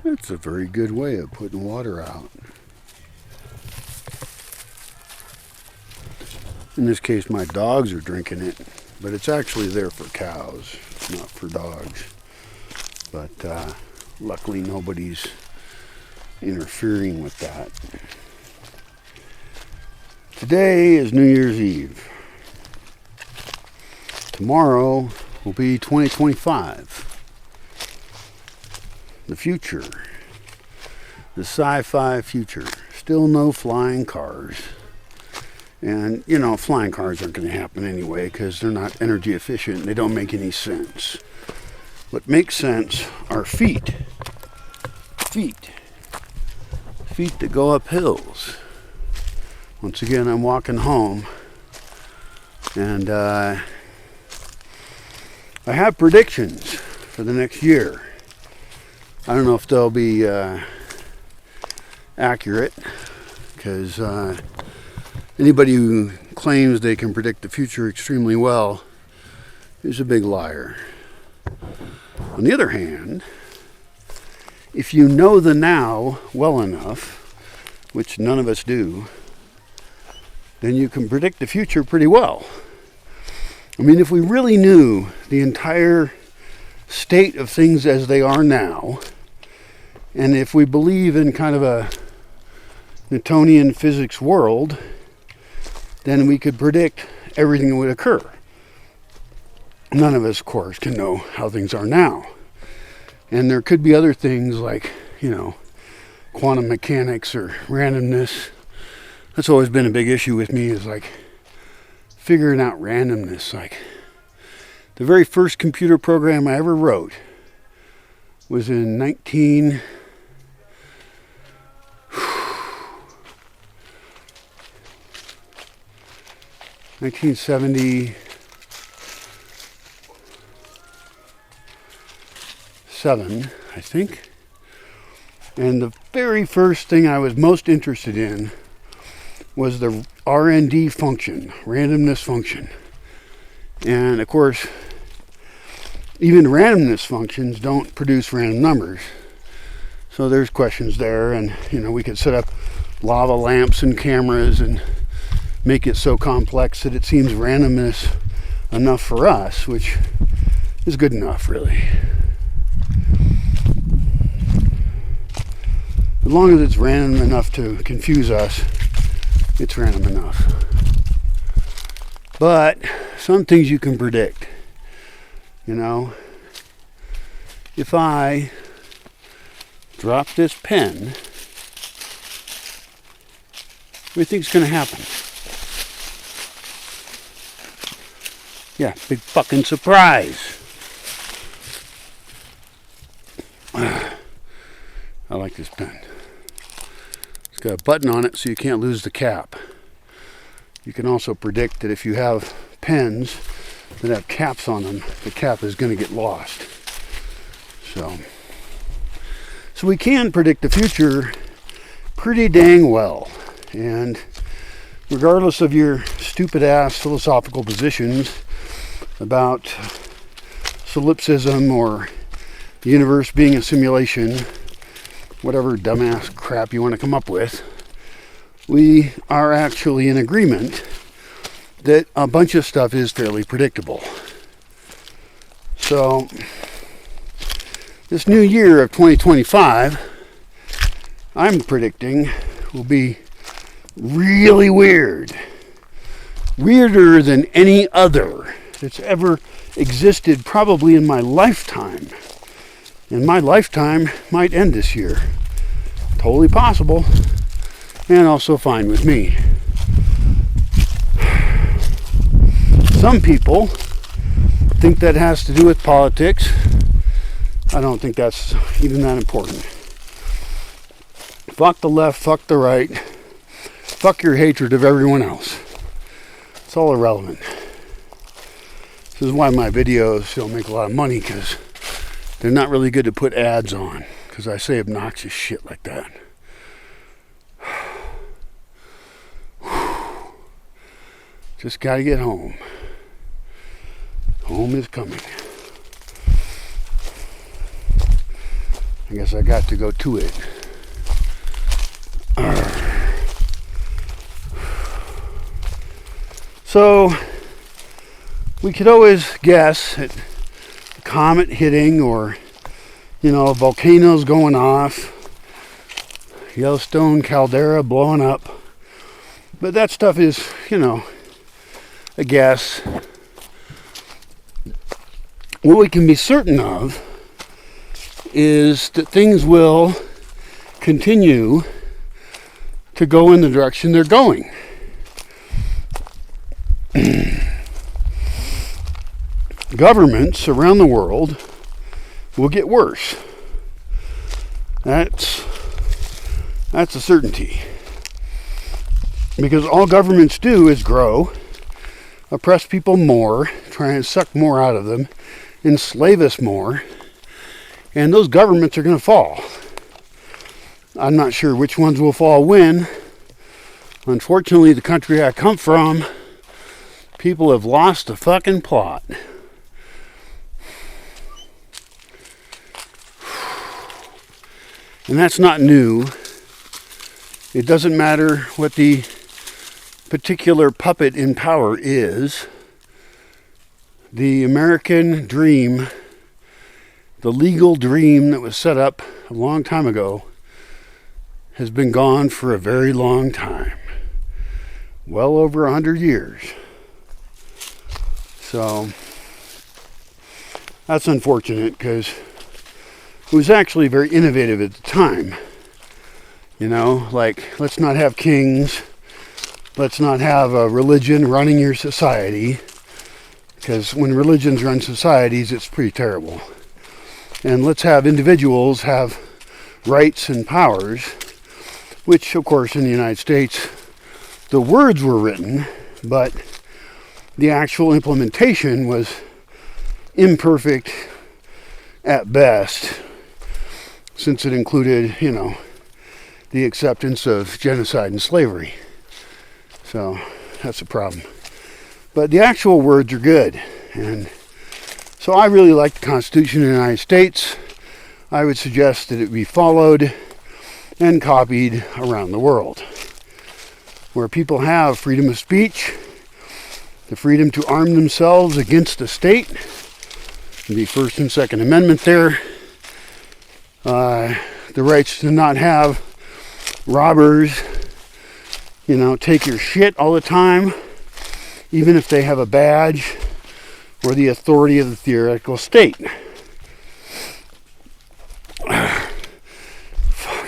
That's a very good way of putting water out. In this case, my dogs are drinking it, but it's actually there for cows, not for dogs. But luckily nobody's interfering with that. Today is New Year's Eve. Tomorrow will be 2025. The future. The sci-fi future. Still no flying cars. And, you know, flying cars aren't going to happen anyway because they're not energy efficient. They don't make any sense. What makes sense are feet. Feet. Feet that go up hills. Once again, I'm walking home. And I have predictions for the next year. I don't know if they'll be accurate, because anybody who claims they can predict the future extremely well is a big liar. On the other hand, if you know the now well enough, which none of us do, then you can predict the future pretty well. I mean, if we really knew the entire state of things as they are now, and if we believe in kind of a Newtonian physics world, then we could predict everything that would occur. None of us, of course, can know how things are now. And there could be other things like, you know, quantum mechanics or randomness. That's always been a big issue with me, is like figuring out randomness. Like the very first computer program I ever wrote was in 1977, I think. And the very first thing I was most interested in was the RND function, randomness function. And of course, even randomness functions don't produce random numbers. So there's questions there, and you know, we could set up lava lamps and cameras and make it so complex that it seems randomness enough for us, which is good enough, really. As long as it's random enough to confuse us, it's random enough. But some things you can predict. You know, if I drop this pen, what do you think's going to happen? Yeah, big fucking surprise. I like this pen. It's got a button on it so you can't lose the cap. You can also predict that if you have pens that have caps on them, the cap is going to get lost. So we can predict the future pretty dang well. And regardless of your stupid ass philosophical positions about solipsism or the universe being a simulation, whatever dumbass crap you want to come up with, we are actually in agreement that a bunch of stuff is fairly predictable. So this new year of 2025, I'm predicting will be really weird. Weirder than any other that's ever existed probably in my lifetime. And my lifetime might end this year. Totally possible. And also fine with me. Some people think that has to do with politics. I don't think that's even that important. Fuck the left, fuck the right. Fuck your hatred of everyone else. It's all irrelevant. This is why my videos don't make a lot of money, because they're not really good to put ads on, because I say obnoxious shit like that. Just gotta get home. Home is coming. I guess I got to go to it. So, we could always guess at a comet hitting or, volcanoes going off, Yellowstone caldera blowing up. But that stuff is, a guess. What we can be certain of is that things will continue to go in the direction they're going. Governments around the world will get worse. That's a certainty. Because all governments do is grow, oppress people more, try and suck more out of them, enslave us more, and those governments are going to fall. I'm not sure which ones will fall when. Unfortunately, the country I come from, people have lost the fucking plot. And that's not new. It doesn't matter what the particular puppet in power is. The American dream, the legal dream that was set up a long time ago, has been gone for a very long time. Well over 100 years. So, that's unfortunate because it was actually very innovative at the time. Like, let's not have kings. Let's not have a religion running your society. Because when religions run societies, it's pretty terrible. And let's have individuals have rights and powers, which, of course, in the United States, the words were written, but the actual implementation was imperfect at best, since it included, the acceptance of genocide and slavery. So that's a problem. But the actual words are good. And so I really like the Constitution of the United States. I would suggest that it be followed and copied around the world, where people have freedom of speech, the freedom to arm themselves against the state, the First and Second Amendment there, the rights to not have robbers, take your shit all the time, even if they have a badge or the authority of the theoretical state. Fuck.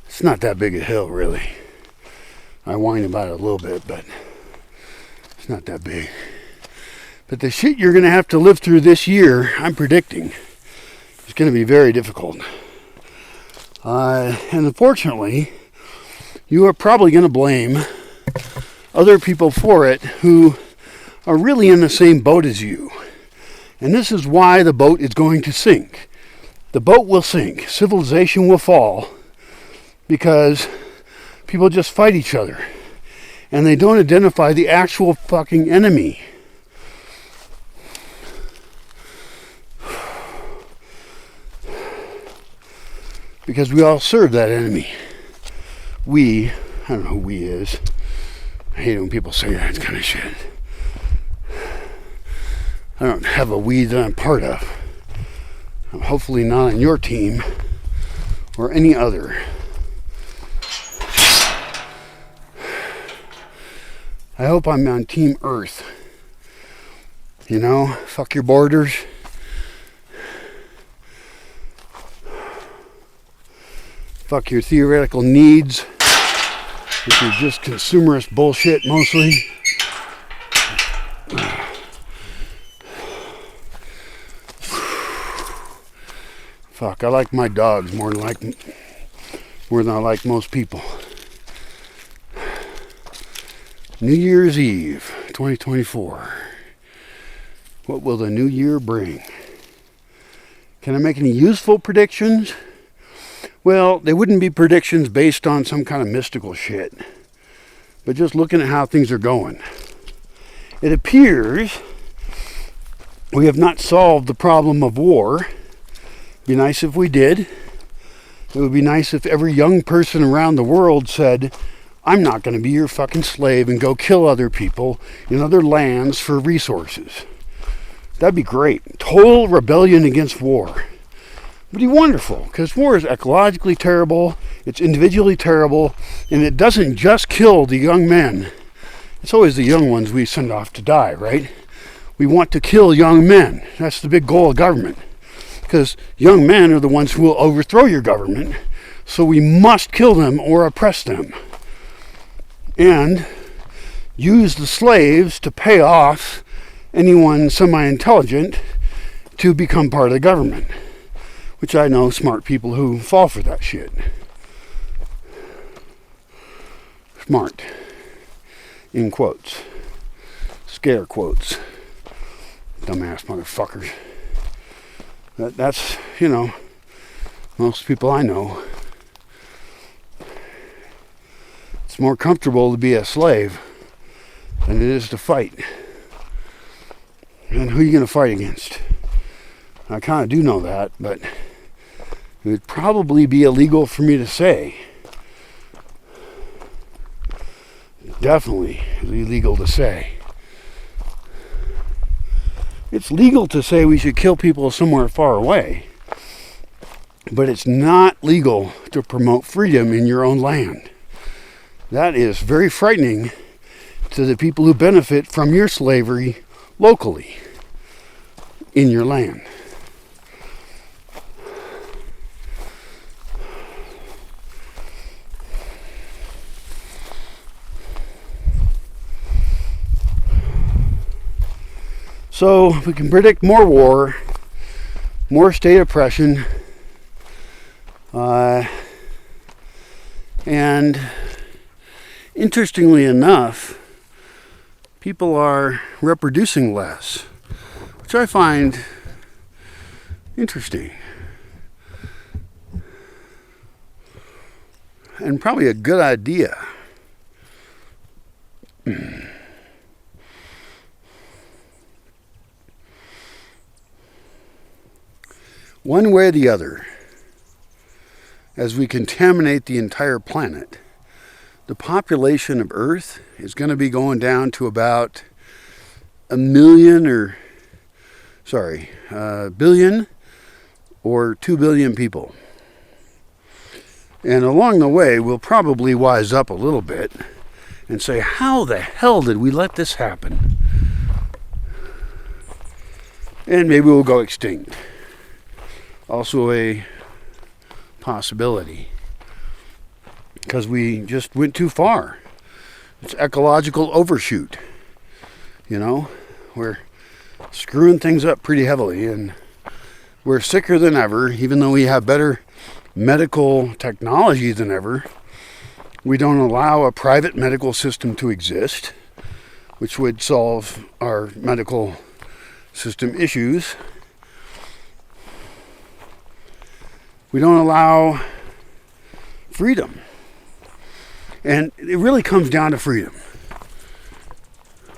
It's not that big a hill, really. I whine about it a little bit, but it's not that big. But the shit you're going to have to live through this year, I'm predicting, is going to be very difficult. And unfortunately, you are probably going to blame other people for it who are really in the same boat as you. And this is why the boat is going to sink. The boat will sink. Civilization will fall because people just fight each other. And they don't identify the actual fucking enemy. Because we all serve that enemy. I don't know who we is. I hate it when people say that kind of shit. I don't have a we that I'm part of. I'm hopefully not on your team or any other. I hope I'm on Team Earth. Fuck your borders. Fuck your theoretical needs, which are just consumerist bullshit mostly. Fuck, I like my dogs more than I like most people. New Year's Eve, 2024. What will the new year bring? Can I make any useful predictions? Well, they wouldn't be predictions based on some kind of mystical shit, but just looking at how things are going. It appears We have not solved the problem of war. It'd be nice if we did. It would be nice if every young person around the world said, I'm not going to be your fucking slave and go kill other people in other lands for resources. That'd be great. Total rebellion against war. Would be wonderful, because war is ecologically terrible, it's individually terrible, and it doesn't just kill the young men. It's always the young ones we send off to die, right? We want to kill young men. That's the big goal of government. Because young men are the ones who will overthrow your government, so we must kill them or oppress them. And use the slaves to pay off anyone semi-intelligent to become part of the government. Which I know smart people who fall for that shit. Smart. In quotes. Scare quotes. Dumbass motherfuckers. That's, most people I know. It's more comfortable to be a slave than it is to fight. And who are you going to fight against? I kind of do know that, but it would probably be illegal for me to say. Definitely illegal to say. It's legal to say we should kill people somewhere far away, but it's not legal to promote freedom in your own land. That is very frightening to the people who benefit from your slavery locally in your land. So we can predict more war, more state oppression, and interestingly enough, people are reproducing less, which I find interesting. And probably a good idea. One way or the other, as we contaminate the entire planet, the population of Earth is going to be going down to about a billion or 2 billion people. And along the way, we'll probably wise up a little bit and say, how the hell did we let this happen? And maybe we'll go extinct. Also a possibility, because we just went too far. It's ecological overshoot. We're screwing things up pretty heavily, and we're sicker than ever. Even though we have better medical technology than ever, we don't allow a private medical system to exist, which would solve our medical system issues. We don't allow freedom. And it really comes down to freedom.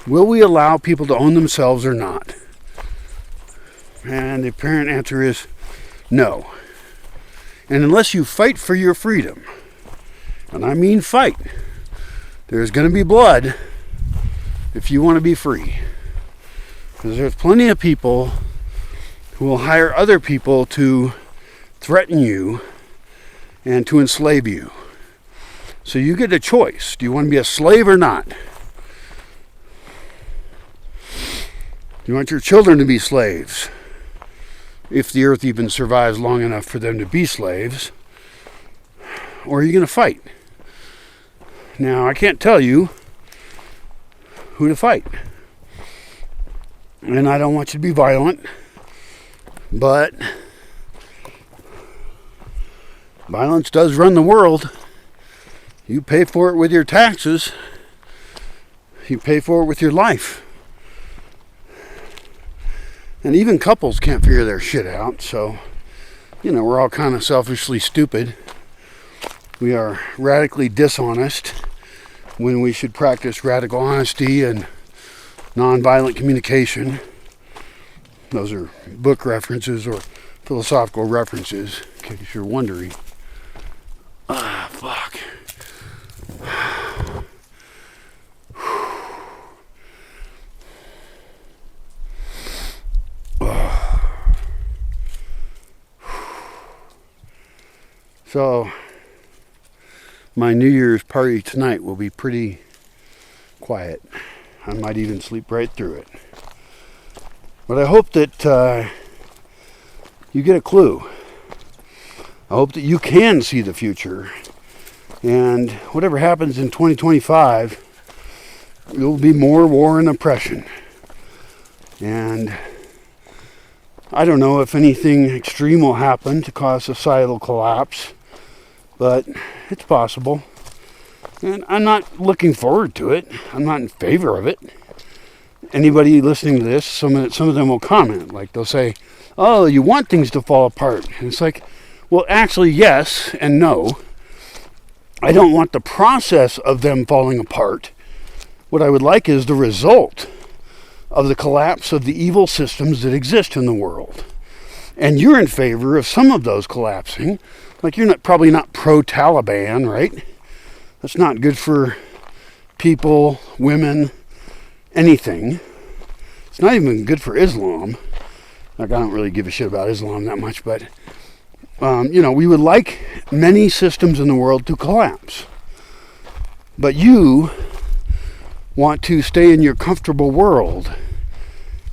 Will we allow people to own themselves or not? And the apparent answer is no. And unless you fight for your freedom, and I mean fight, there's going to be blood if you want to be free. Because there's plenty of people who will hire other people to threaten you and to enslave you. So you get a choice. Do you want to be a slave or not? Do you want your children to be slaves? If the earth even survives long enough for them to be slaves. Or are you going to fight? Now, I can't tell you who to fight. And I don't want you to be violent. But violence does run the world. You pay for it with your taxes. You pay for it with your life. And even couples can't figure their shit out. So, we're all kind of selfishly stupid. We are radically dishonest when we should practice radical honesty and nonviolent communication. Those are book references or philosophical references, in case you're wondering. Ah, fuck. So, my New Year's party tonight will be pretty quiet. I might even sleep right through it. But I hope that you get a clue. I hope that you can see the future. And whatever happens in 2025, there will be more war and oppression. And I don't know if anything extreme will happen to cause societal collapse, but it's possible. And I'm not looking forward to it. I'm not in favor of it. Anybody listening to this, some of them will comment. Like they'll say, oh, you want things to fall apart. And it's like, well, actually, yes and no. I don't want the process of them falling apart. What I would like is the result of the collapse of the evil systems that exist in the world. And you're in favor of some of those collapsing. Like you're probably not pro-Taliban, right? That's not good for people, women, anything. It's not even good for Islam. Like I don't really give a shit about Islam that much, but we would like many systems in the world to collapse. But you want to stay in your comfortable world.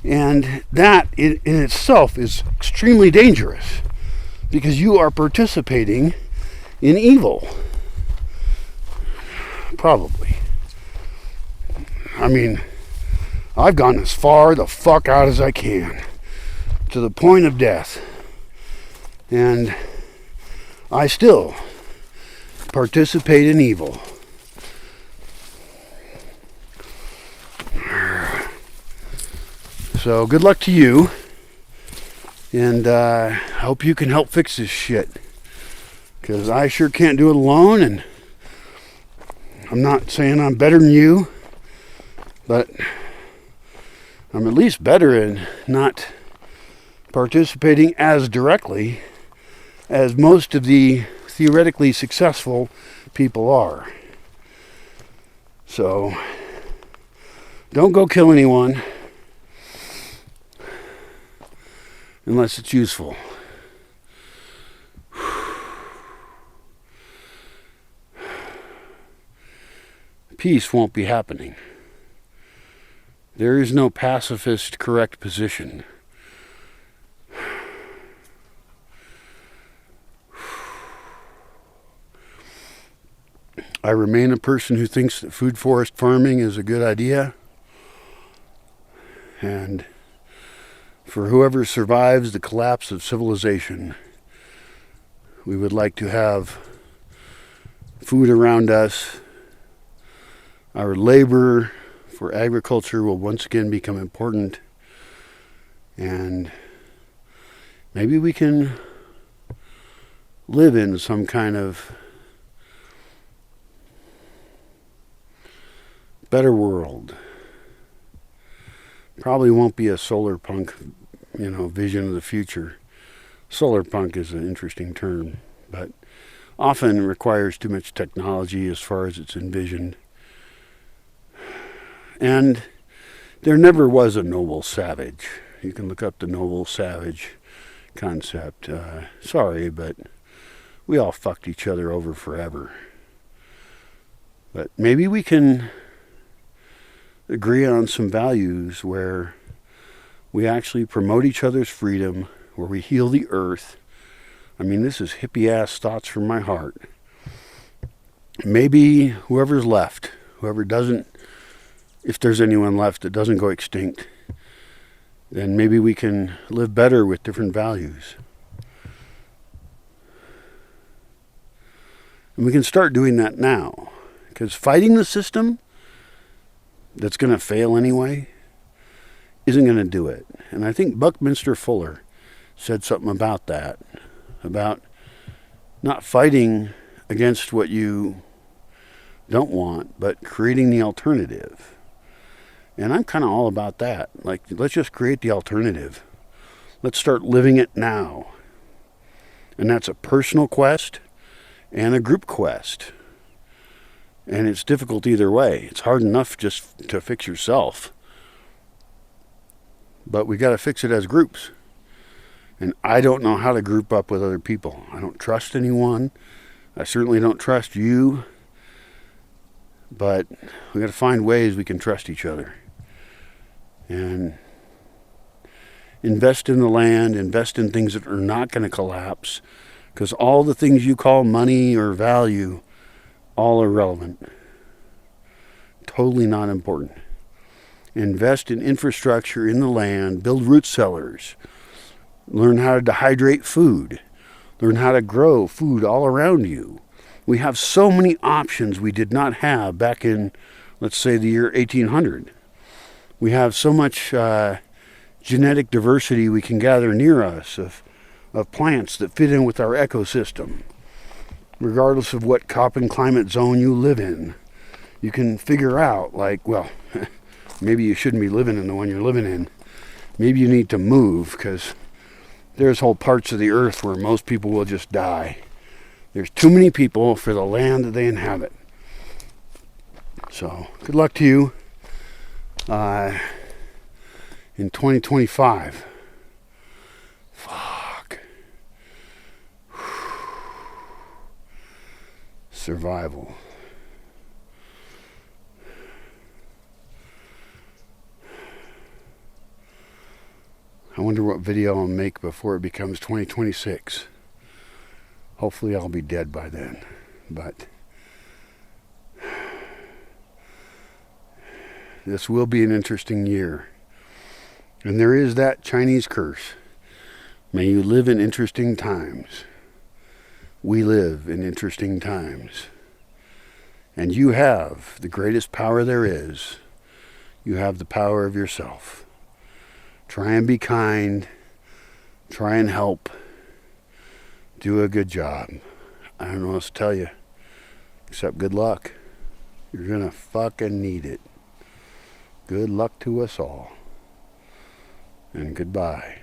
And that in itself is extremely dangerous because you are participating in evil. Probably. I mean, I've gone as far the fuck out as I can to the point of death. And I still participate in evil. So good luck to you, and I hope you can help fix this shit, because I sure can't do it alone, and I'm not saying I'm better than you, but I'm at least better in not participating as directly as most of the theoretically successful people are. So don't go kill anyone unless it's useful. Peace won't be happening. There is no pacifist correct position. I remain a person who thinks that food forest farming is a good idea. And for whoever survives the collapse of civilization, we would like to have food around us. Our labor for agriculture will once again become important. And maybe we can live in some kind of better world. Probably won't be a solar punk, vision of the future. Solar punk is an interesting term, but often requires too much technology as far as it's envisioned. And there never was a noble savage. You can look up the noble savage concept. Sorry, but we all fucked each other over forever. But maybe we can agree on some values where we actually promote each other's freedom, where we heal the earth. I mean, this is hippie-ass thoughts from my heart. Maybe whoever's left, whoever doesn't, if there's anyone left that doesn't go extinct, then maybe we can live better with different values. And we can start doing that now. Because fighting the system that's going to fail anyway isn't going to do it. And I think Buckminster Fuller said something about that, about not fighting against what you don't want, but creating the alternative. And I'm kind of all about that. Like, let's just create the alternative. Let's start living it now. And that's a personal quest and a group quest. And it's difficult either way. It's hard enough just to fix yourself. But we got to fix it as groups. And I don't know how to group up with other people. I don't trust anyone. I certainly don't trust you. But we got to find ways we can trust each other. And invest in the land, invest in things that are not going to collapse. Because all the things you call money or value, all irrelevant. Totally not important. Invest in infrastructure in the land, build root cellars, learn how to dehydrate food, learn how to grow food all around you. We have so many options we did not have back in, let's say, the year 1800. We have so much genetic diversity we can gather near us of plants that fit in with our ecosystem. Regardless of what crop and climate zone you live in, you can figure out, like, well, maybe you shouldn't be living in the one you're living in. Maybe you need to move, because there's whole parts of the earth where most people will just die. There's too many people for the land that they inhabit. So, good luck to you in 2025. Fuck. Survival. I wonder what video I'll make before it becomes 2026. Hopefully I'll be dead by then. But this will be an interesting year. And there is that Chinese curse. May you live in interesting times. We live in interesting times. And you have the greatest power there is. You have the power of yourself. Try and be kind. Try and help. Do a good job. I don't know what else to tell you. Except good luck. You're gonna fucking need it. Good luck to us all. And goodbye.